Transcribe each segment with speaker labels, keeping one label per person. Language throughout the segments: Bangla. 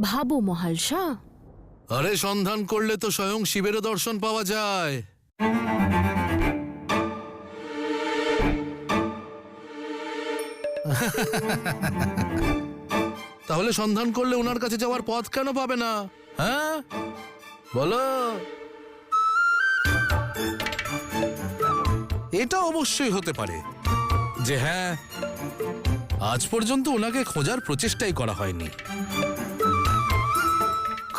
Speaker 1: ভাবো মহালসা।
Speaker 2: আরে সন্ধান করলে তো স্বয়ং শিবেরও দর্শন পাওয়া যায়। তাহলে সন্ধান করলে ওনার কাছে যাওয়ার পথ কেন পাবে না? হ্যাঁ বলো। এটা অবশ্যই হতে পারে যে হ্যাঁ, আজ পর্যন্ত ওনাকে খোঁজার প্রচেষ্টাই করা হয়নি,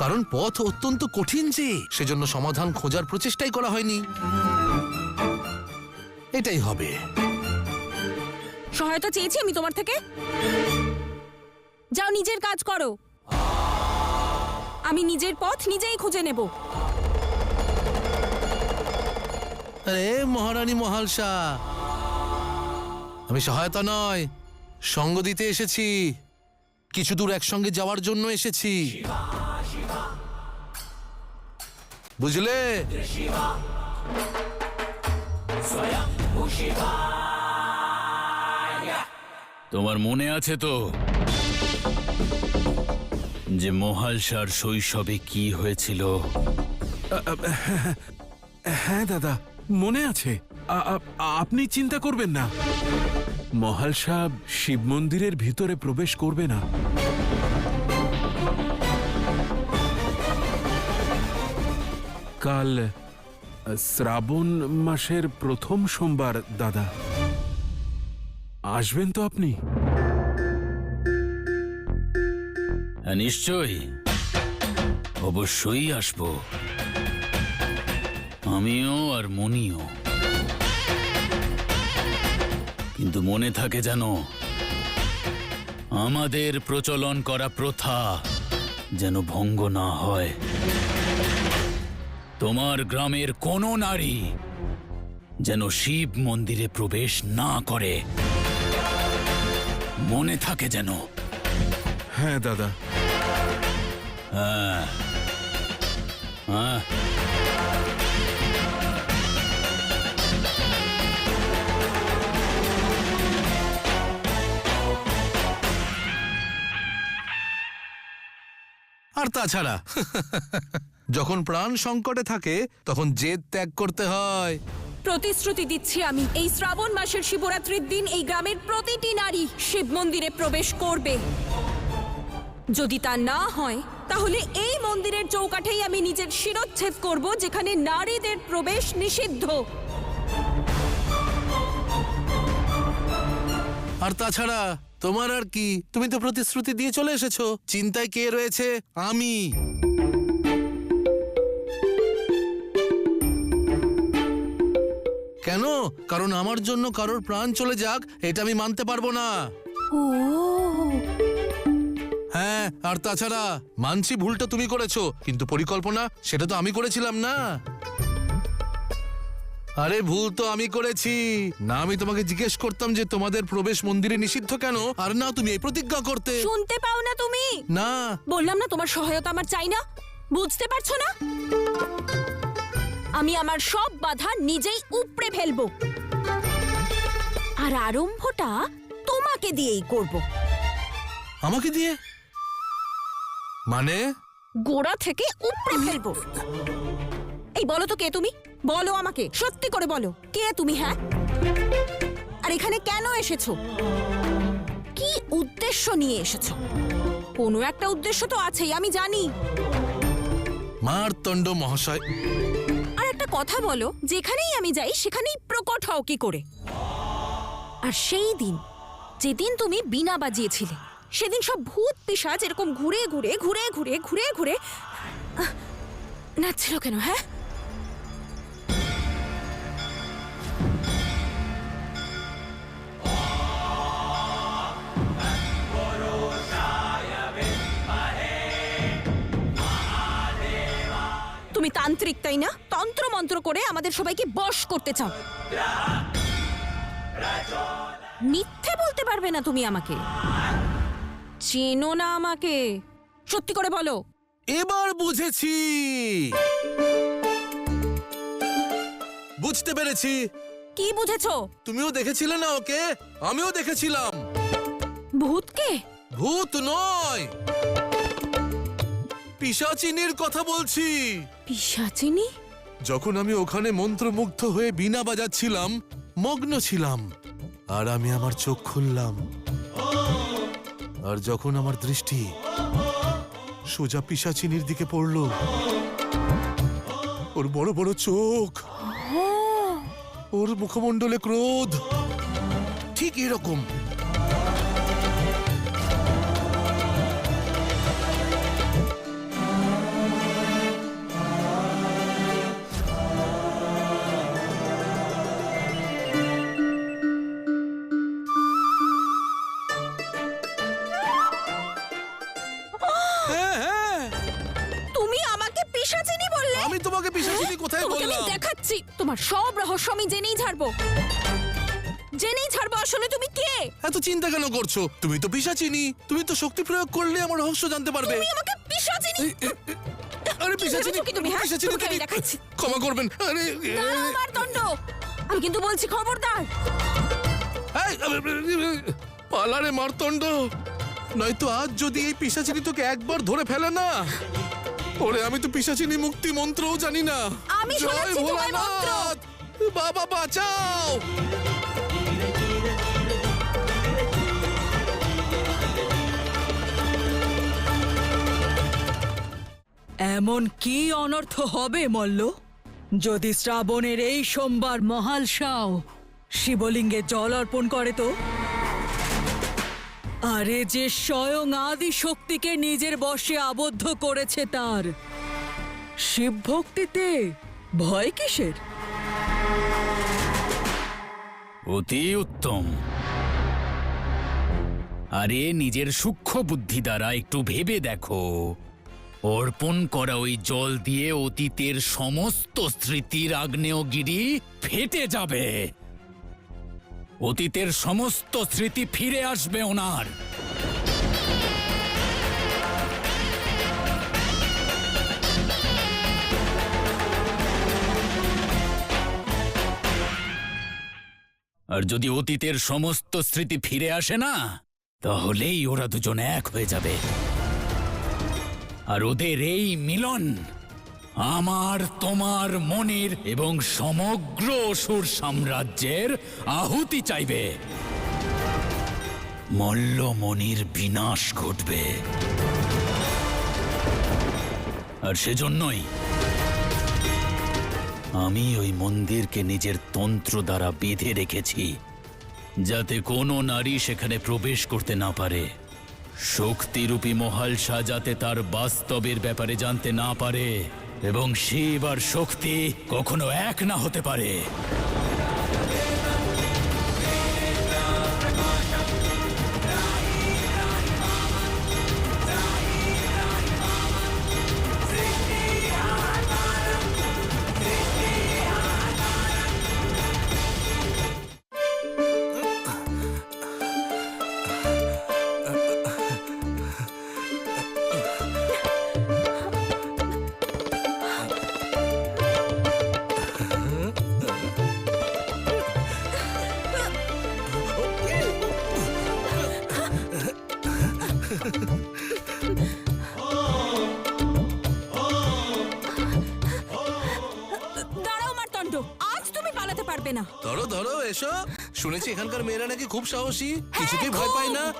Speaker 2: কারণ পথ অত্যন্ত কঠিন, যে সেজন্য সমাধান খোঁজার প্রচেষ্টাই করা হয়নি। এটাই হবে।
Speaker 1: সহায়তা চেয়েছি আমি তোমার থেকে, যাও নিজের কাজ করো, আমি নিজের পথ নিজেই খুঁজে নেব।
Speaker 2: আরে মহারানী মহালসা, আমি সহায়তা নয়, সঙ্গ দিতে এসেছি। কিছু দূর একসঙ্গে যাওয়ার জন্য এসেছি, বুঝলে?
Speaker 3: তোমার মনে আছে তো যে মহালসার শৈশবে কি হয়েছিল?
Speaker 4: হ্যাঁ দাদা, মনে আছে। আপনি চিন্তা করবেন না, মহালসা শিব মন্দিরের ভিতরে প্রবেশ করবে না। কাল শ্রাবণ মাসের প্রথম সোমবার দাদা, আসবেন তো আপনি?
Speaker 3: হ্যাঁ নিশ্চয়ই, অবশ্যই আসবো, আমিও আর মনিও। কিন্তু মনে থাকে যেন আমাদের প্রচলন করা প্রথা যেন ভঙ্গ না হয়। তোমার গ্রামের কোনো নারী যেন শিব মন্দিরে প্রবেশ না করে, মনে থাকে যেন।
Speaker 4: হ্যাঁ দাদা।
Speaker 3: হ্যাঁ হ্যাঁ।
Speaker 2: আর তাছাড়া যখন প্রাণ সংকটে থাকে তখন জেদ ত্যাগ করতে হয়।
Speaker 1: প্রতিশ্রুতি দিচ্ছি আমি, এই শ্রাবণ মাসের শিবরাত্রির দিন এই গ্রামের প্রতিটি নারী শিব মন্দিরে প্রবেশ করবে। যদি তা না হয় তাহলে এই মন্দিরের চৌকাঠেই আমি নিজের শিরচ্ছেদ করব, যেখানে নারীদের প্রবেশ নিষিদ্ধ।
Speaker 2: আর তাছাড়া তোমার আর কি, তুমি তো প্রতিশ্রুতি দিয়ে চলে এসেছো। চিন্তায় কে রয়েছে? আমি। কেন? কারণ আমার জন্য কারোর প্রাণ চলে যাক এটা আমি মানতে পারবো না। হ্যাঁ, আর তাছাড়া মানছি ভুলটা তুমি করেছো, কিন্তু পরিকল্পনা সেটা তো আমি করেছিলাম না। আরে ভুল তো আমি করেছি না, আমি তোমাকে জিজ্ঞেস করতাম যে তোমাদের প্রবেশ মন্দিরে নিষিদ্ধ কেন, আর না তুমি এই প্রতিজ্ঞা করতে।
Speaker 1: শুনতে পাও না তুমি?
Speaker 2: না,
Speaker 1: বললাম না তোমার সহায়তা আমার চাই না, বুঝতে পারছো না? আমি আমার সব বাধা নিজেই উপড়ে ফেলবো, আর আরম্ভটা তোমাকে দিয়েই করব।
Speaker 2: আমাকে দিয়ে? মানে?
Speaker 1: গোড়া থেকে উপড়ে ফেলবো। এই বলো তো কে তুমি? বলো আমাকে, সত্যি করে বলো, কে তুমি? হ্যাঁ, আর এখানে কেন এসেছো? কি উদ্দেশ্য নিয়ে এসেছো? কোনো একটা উদ্দেশ্য তো আছেই, আমি জানি।
Speaker 2: মারতণ্ড মহাশয়,
Speaker 1: আর একটা কথা বলো, যেখানেই আমি যাই সেখানেই প্রকট হও কি করে? আর সেই দিন যেদিন তুমি বীণা বাজিয়েছিলে, সেদিন সব ভূত পিশাচ এরকম ঘুরে ঘুরে ঘুরে ঘুরে ঘুরে ঘুরে নাচছিল কেন? হ্যাঁ, তুমি তান্ত্রিক তাই না? তন্ত্র মন্ত্র করে আমাদের সবাইকে বশ করতে চাও। মিথ্যে বলতে পারবে না তুমি আমাকে, চেনো না আমাকে, সত্যি করে বলো।
Speaker 2: এবার বুঝেছি, বুঝতে পেরেছি।
Speaker 1: কি বুঝেছো?
Speaker 2: তুমিও দেখেছিলে না ওকে? আমিও দেখেছিলাম।
Speaker 1: ভূতকে?
Speaker 2: ভূত নয়, পিশাচিনীর কথা বলছি।
Speaker 1: পিশাচিনী?
Speaker 2: যখন আমি ওখানে মন্ত্রমুগ্ধ হয়ে বীণা বাজাচ্ছিলাম, মগ্ন ছিলাম, আর আমি আমার চোখ খুললাম, আর যখন আমার দৃষ্টি সোজা পিশাচিনীর দিকে পড়ল, ওর বড় বড় চোখ, ওর মুখমণ্ডলে ক্রোধ, ঠিক এরকম।
Speaker 1: তুমি আমাকে পিশাচিনী বললে?
Speaker 2: আমি তোমাকে পিশাচিনী কোথায়
Speaker 1: তোমাকে আমি
Speaker 2: বললাম?
Speaker 1: দেখাচ্ছি, তোমার সব রহস্য আমি জেনেই ছাড়বো। জেনেই ছাড়বো আসলে তুমি কে।
Speaker 2: এত চিন্তা কেন করছো? তুমি তো পিশাচিনী, তুমি তো শক্তি প্রয়োগ করলে আমার রহস্য জানতে পারবে।
Speaker 1: তুমি আমাকে পিশাচিনী?
Speaker 2: আরে
Speaker 1: কি
Speaker 2: পিশাচিনী,
Speaker 1: ভেবেছো কি তুমি, হ্যাঁ?
Speaker 2: পিশাচিনী
Speaker 1: তোমাকে আমি
Speaker 2: তুমি-
Speaker 1: দেখাচ্ছি।
Speaker 2: ক্ষমা করবেন। আরে
Speaker 1: দাঁড়াও মারদণ্ড, আমি কিন্তু বলছি খবরদার।
Speaker 2: এই, পালারে মারতণ্ড, নয়তো আজ যদি এই পিশাচিনী তোকে একবার ধরে ফেলে না, ওরে আমি তো পিশাচিনী মুক্তি মন্ত্রও জানি না।
Speaker 1: আমি
Speaker 2: জয়
Speaker 1: শোনাচ্ছি তোমায় মন্ত্র।
Speaker 2: ভোলানাথ, বাবা বাঁচাও।
Speaker 5: এমন কি অনর্থ হবে মল্ল, যদি শ্রাবণের এই সোমবার মহালসাও শিবলিঙ্গে জল অর্পণ করে? তো আরে যে স্বয়ং আদি শক্তিকে নিজের বশে আবদ্ধ করেছে, তার শিব ভক্তিতে ভয় কিসের?
Speaker 3: অতি উত্তম। আরে নিজের সূক্ষ্ম বুদ্ধি দ্বারা একটু ভেবে দেখো, অর্পণ করা ওই জল দিয়ে অতীতের সমস্ত স্মৃতির আগ্নেয়গিরি ফেটে যাবে। অতীতের সমস্ত স্মৃতি ফিরে আসবে ওনার। আর যদি অতীতের সমস্ত স্মৃতি ফিরে আসে না, তাহলেই ওরা দুজন এক হয়ে যাবে। আর ওদের এই মিলন আমার, তোমার, মনির এবং সমগ্র অসুর সাম্রাজ্যের আহুতি চাইবে। মল্ল মনির বিনাশ ঘটবে। আর সেজন্যই আমি ওই মন্দিরকে নিজের তন্ত্র দ্বারা বেঁধে রেখেছি, যাতে কোনো নারী সেখানে প্রবেশ করতে না পারে। শক্তিরূপী মহালসা যাতে তার বাস্তবের ব্যাপারে জানতে না পারে, এবং শিব আর শক্তি কখনো এক না হতে পারে।
Speaker 1: দাঁড়াও মারদণ্ড, আজ তুমি পালাতে পারবে না।
Speaker 2: ধরো ধরো, এসো। শুনেছি এখানকার মেয়েরা নাকি খুব সাহসী, কিছুতেই ভয় পায় না।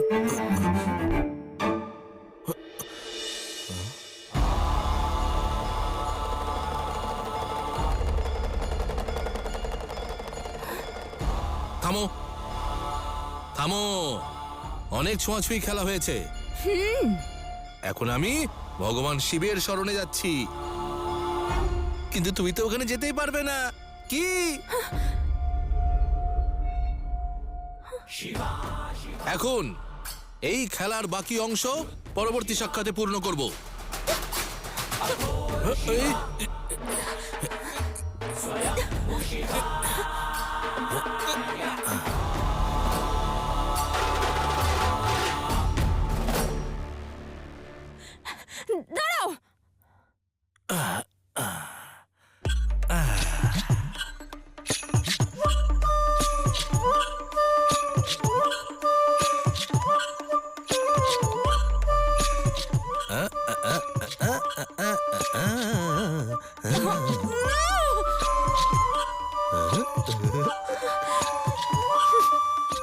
Speaker 2: থামো থামো, অনেক ছোঁয়াছুঁই খেলা হয়েছে। এখন আমি ভগবান শিবের শরণে যাচ্ছি, কিন্তু তুমি তো ওখানে যেতেই পারবে না। কি এখন এই খেলার বাকি অংশ পরবর্তী সাক্ষাতে পূর্ণ করব। এই,
Speaker 1: দাঁড়াও।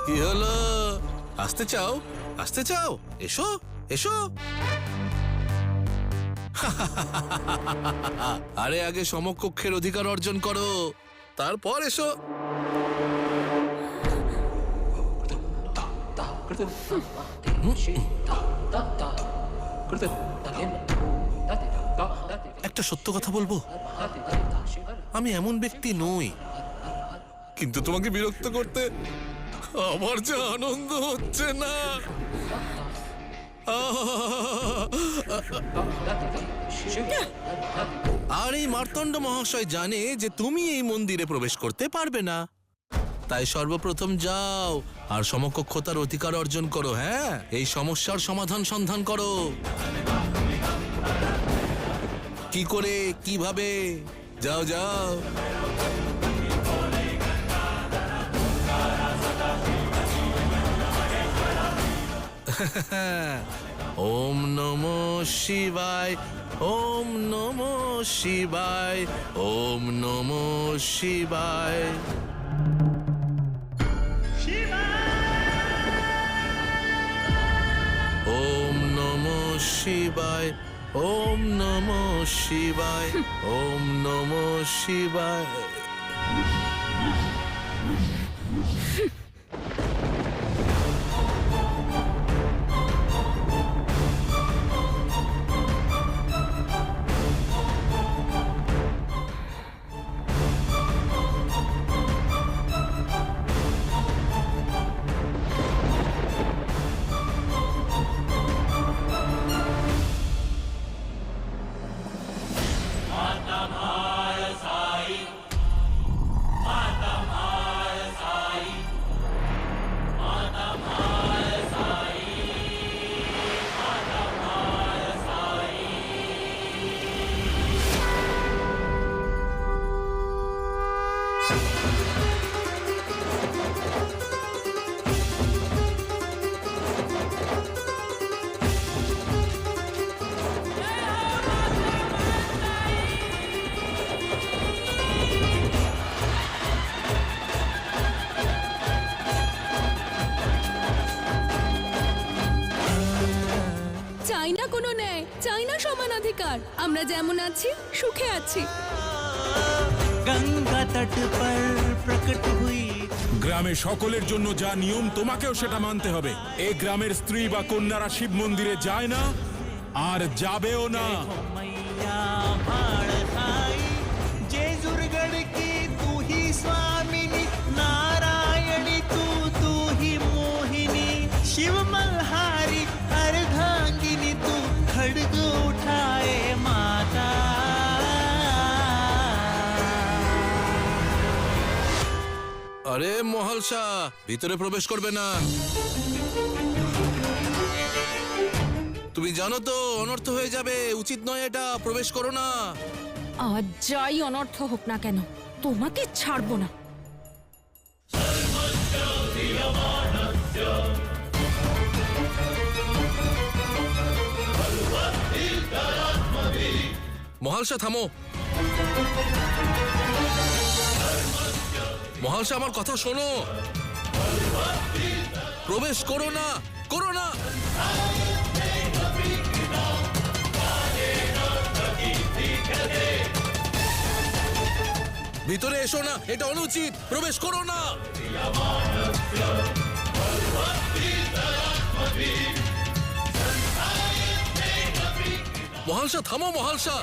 Speaker 2: কি হলো? আসতে চাও? আসতে চাও? এসো এসো। আরে আগে সমকক্ষের অধিকার অর্জন করো, তারপর এসো। একটা সত্য কথা বলবো, আমি এমন ব্যক্তি নই, কিন্তু তোমাকে বিরক্ত করতে আমার যে আনন্দ হচ্ছে না। আর এই মার্তণ্ড মহাশয় জানে যে তুমি এই মন্দিরে প্রবেশ করতে পারবে না, তাই সর্বপ্রথম যাও আর সমকক্ষতার অধিকার অর্জন করো। হ্যাঁ, এই সমস্যার সমাধান সন্ধান করো। কি করে, কিভাবে? যাও যাও। ওম নমো শিবায়, ওম নমো শিবায়, ওম নমো শিবায়। ওম নমো শিবায়, ওম নমো শিবায়, ওম নমো শিবায়।
Speaker 6: চাই না কোনো ন্যায়, চাই না সমানাধিকার। আমরা যেমন আছি সুখে আছি।
Speaker 7: गंगा तट पर प्रकट हुई।
Speaker 4: গ্রামে সকলের জন্য যা নিয়ম, তোমাকেও সেটা মানতে হবে। এই গ্রামের স্ত্রী বা কন্যারা শিব মন্দিরে যায় না আর যাবেও না।
Speaker 7: मैया भाड़ खाई जेजुरगढ़ की तू ही स्वामिनी, नारायणी तू ही मोहिनी, शिव मल्हारी अर्धांगिनी तू खड़ग उठाए माता।
Speaker 2: আরে মহালসা, ভিতরে প্রবেশ করবে না। তুমি জানো তো অনর্থ হয়ে যাবে, উচিত নয় এটা, প্রবেশ করো না।
Speaker 1: আজ যাই অনর্থ হোক না কেন, তোমাকে ছাড়বো না।
Speaker 2: মহালসা থামো। মহালসা আমার কথা শোনো, প্রবেশ করো না, করো না। ভিতরে এসো না, এটা অনুচিত, প্রবেশ করো না। মহালসা থামো, মহালসা।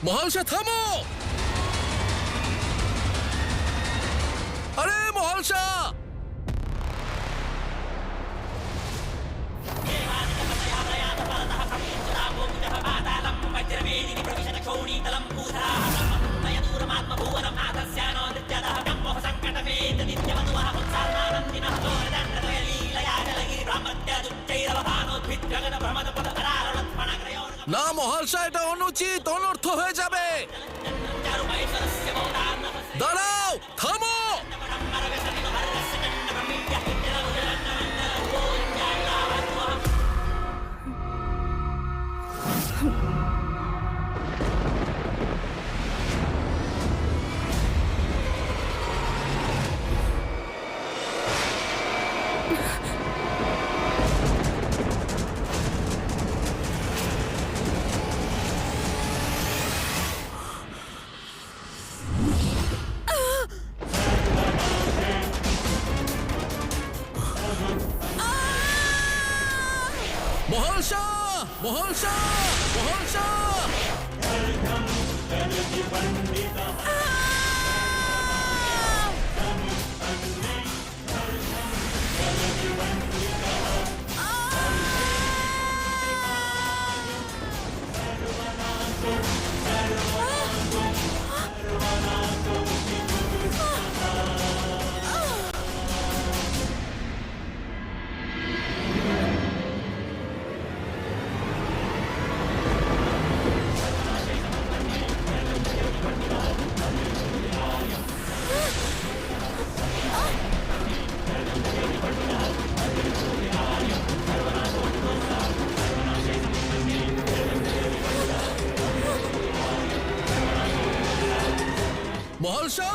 Speaker 2: মহালসা থামো। আরে মহালসা, না মহালসা, এটা অনুচিত, অনর্থ হয়ে যাবে। দাঁড়াও, থামো। মহালসা, মহালসা, মহালসা। মহালসা,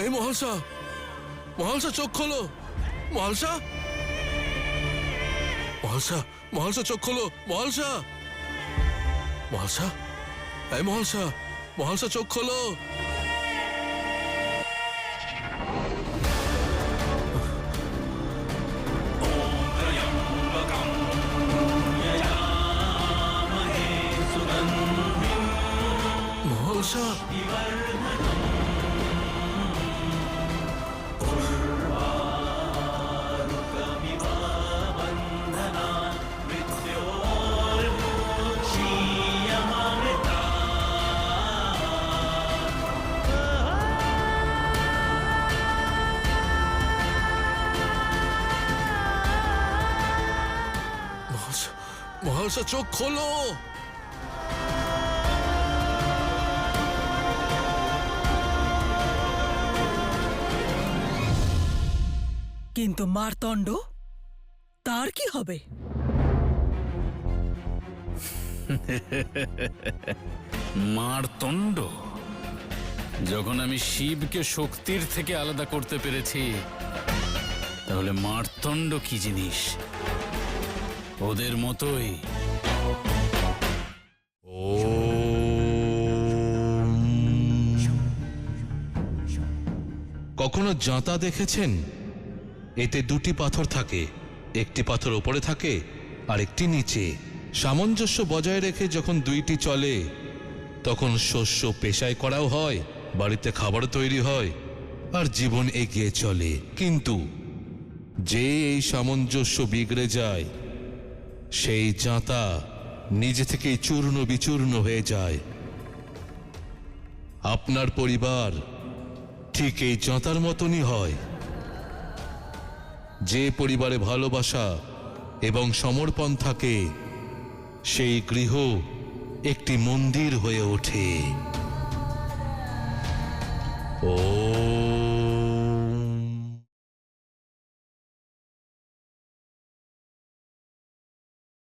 Speaker 2: এই মহালসা, মহালসা চোখ খোলো। মহালসা, মহালসা, মহালসা চোখ খোলো। মহালসা, মহালসা, এই মহালসা, মহালসা চোখ খোলো। মহালসা, মহালসা চোখ খোলো।
Speaker 5: কিন্তু মারতণ্ড, হবে?
Speaker 3: মারতণ্ড। যখন আমি শিবকে শক্তির থেকে আলাদা করতে পেরেছি, তাহলে মারতণ্ড কি জিনিস? ওদের মতোই।
Speaker 2: কখনো জাঁতা দেখেছেন? এতে দুটি পাথর থাকে, একটি পাথর ওপরে থাকে আর একটি নিচে। সামঞ্জস্য বজায় রেখে যখন দুইটি চলে, তখন শস্য পেশায় করাও হয়, বাড়িতে খাবার তৈরি হয়, আর জীবন এগিয়ে চলে। কিন্তু যে এই সামঞ্জস্য বিগড়ে যায়, সেই জাঁতা নিজে থেকেই চূর্ণ বিচূর্ণ হয়ে যায়। আপনার পরিবার ঠিক এই জাঁতার মতনই হয়। যে পরিবারে ভালোবাসা এবং সমর্পণ থাকে, সেই গৃহ একটি মন্দির হয়ে ওঠে। ও